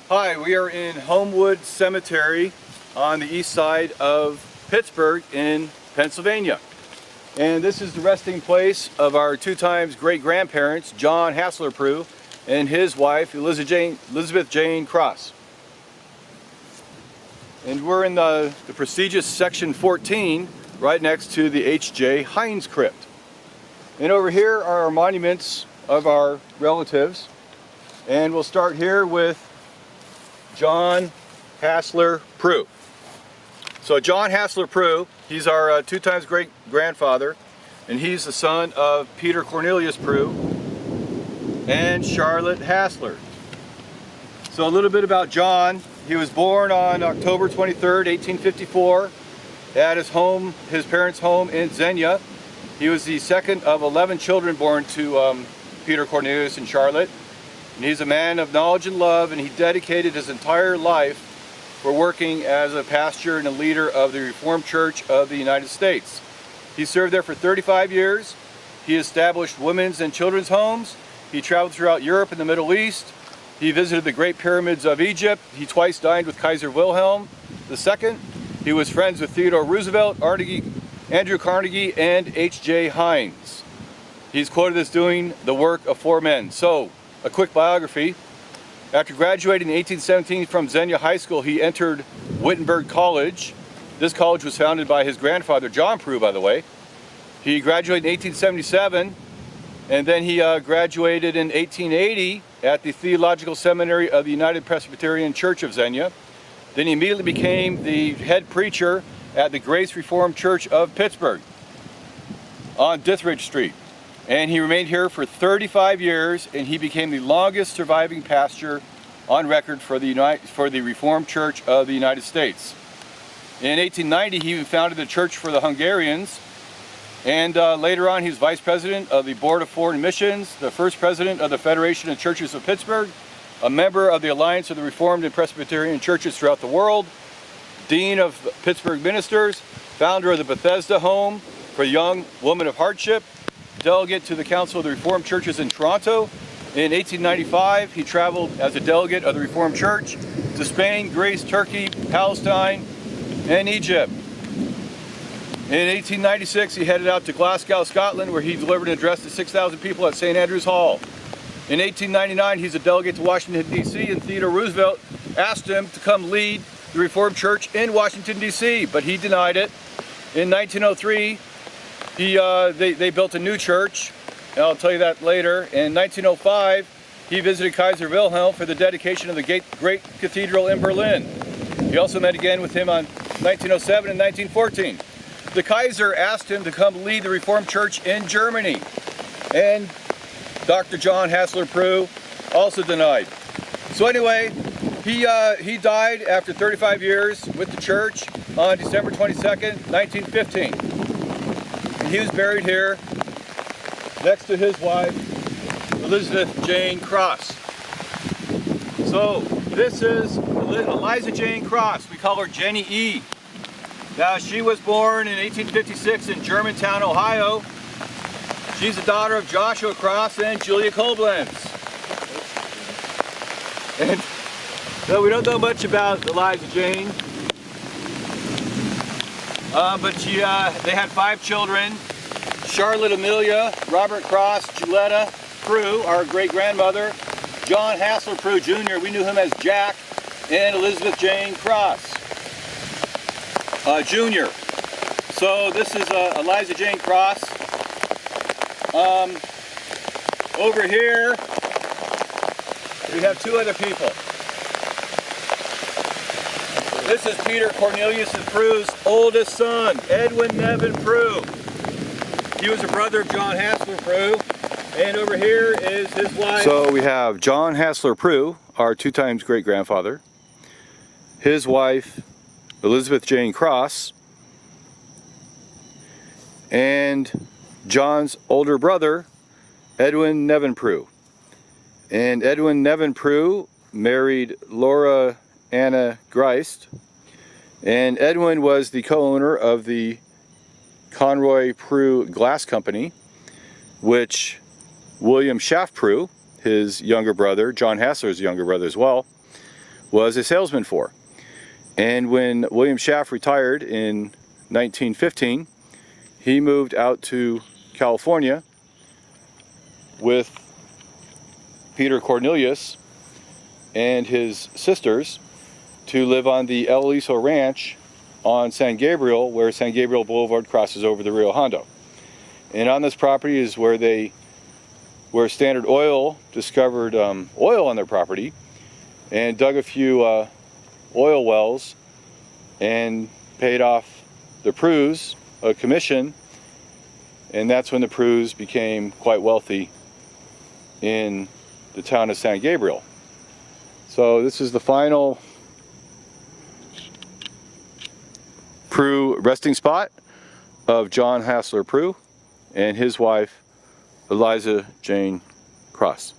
Hi, we are in Homewood Cemetery on the east side of Pittsburgh in Pennsylvania. And this is the resting place of our two times great-grandparents, John Hassler Prugh and his wife, Elizabeth Jane Cross. And we're in the prestigious section 14, right next to the H.J. Hines crypt. And over here are our monuments of our relatives. And we'll start here with John Hassler Prugh. So John Hassler Prugh, he's our two times great-grandfather, and he's the son of Peter Cornelius Prugh and Charlotte Hassler. So a little bit about John. He was born on October 23rd, 1854 at his parents' home in Xenia. He was the second of 11 children born to Peter Cornelius and Charlotte. And he's a man of knowledge and love, and he dedicated his entire life for working as a pastor and a leader of the Reformed Church of the United States. He served there for 35 years. He established women's and children's homes. He traveled throughout Europe and the Middle East. He visited the Great Pyramids of Egypt. He twice dined with Kaiser Wilhelm II. He was friends with Theodore Roosevelt, Andrew Carnegie, and H.J. Hines. He's quoted as doing the work of 4 men. So, a quick biography. After graduating in 1817 from Xenia High School, he entered Wittenberg College. This college was founded by his grandfather, John Prugh, by the way. He graduated in 1877, and then he graduated in 1880 at the Theological Seminary of the United Presbyterian Church of Xenia. Then he immediately became the head preacher at the Grace Reformed Church of Pittsburgh on Dithridge Street. And he remained here for 35 years, and he became the longest surviving pastor on record for the Reformed Church of the United States. In 1890, he founded the Church for the Hungarians, and later on he was vice president of the Board of Foreign Missions, the first president of the Federation of Churches of Pittsburgh, a member of the Alliance of the Reformed and Presbyterian Churches throughout the world, dean of Pittsburgh Ministers, founder of the Bethesda Home for Young Women of Hardship, delegate to the Council of the Reformed Churches in Toronto. In 1895, he traveled as a delegate of the Reformed Church to Spain, Greece, Turkey, Palestine, and Egypt. In 1896, he headed out to Glasgow, Scotland, where he delivered an address to 6,000 people at St. Andrew's Hall. In 1899, he's a delegate to Washington, D.C., and Theodore Roosevelt asked him to come lead the Reformed Church in Washington, D.C., but he denied it. In 1903, they built a new church, and I'll tell you that later. In 1905, he visited Kaiser Wilhelm for the dedication of the Great Cathedral in Berlin. He also met again with him on 1907 and 1914. The Kaiser asked him to come lead the Reformed Church in Germany, and Dr. John Hassler Prugh also denied. So anyway, he died after 35 years with the church on December 22nd, 1915. And he was buried here next to his wife, Elizabeth Jane Cross. So this is Eliza Jane Cross. We call her Jenny E. Now she was born in 1856 in Germantown, Ohio. She's the daughter of Joshua Cross and Julia Koblenz. And so we don't know much about Eliza Jane. But they had 5 children: Charlotte Amelia, Robert Cross, Juletta Prugh, our great-grandmother, John Hassler Prugh Jr., we knew him as Jack, and Elizabeth Jane Cross Jr. So this is Eliza Jane Cross. Over here, we have 2 other people. This is Peter Cornelius Prugh's oldest son, Edwin Nevin Prugh. He was a brother of John Hassler Prugh, and over here is his wife. So we have John Hassler Prugh, our 2 times great-grandfather, his wife, Elizabeth Jane Cross, and John's older brother, Edwin Nevin Prugh. And Edwin Nevin Prugh married Laura Anna Greist, and Edwin was the co-owner of the Conroy Prugh Glass Company, which William Schaff Prugh, his younger brother, John Hassler's younger brother as well, was a salesman for. And when William Schaff retired in 1915, he moved out to California with Peter Cornelius and his sisters to live on the Eliza Ranch on San Gabriel, where San Gabriel Boulevard crosses over the Rio Hondo. And on this property is where Standard Oil discovered oil on their property and dug a few oil wells and paid off the Prughs a commission, and that's when the Prughs became quite wealthy in the town of San Gabriel. So this is the final Prugh resting spot of John Hassler Prugh and his wife Eliza Jane Cross.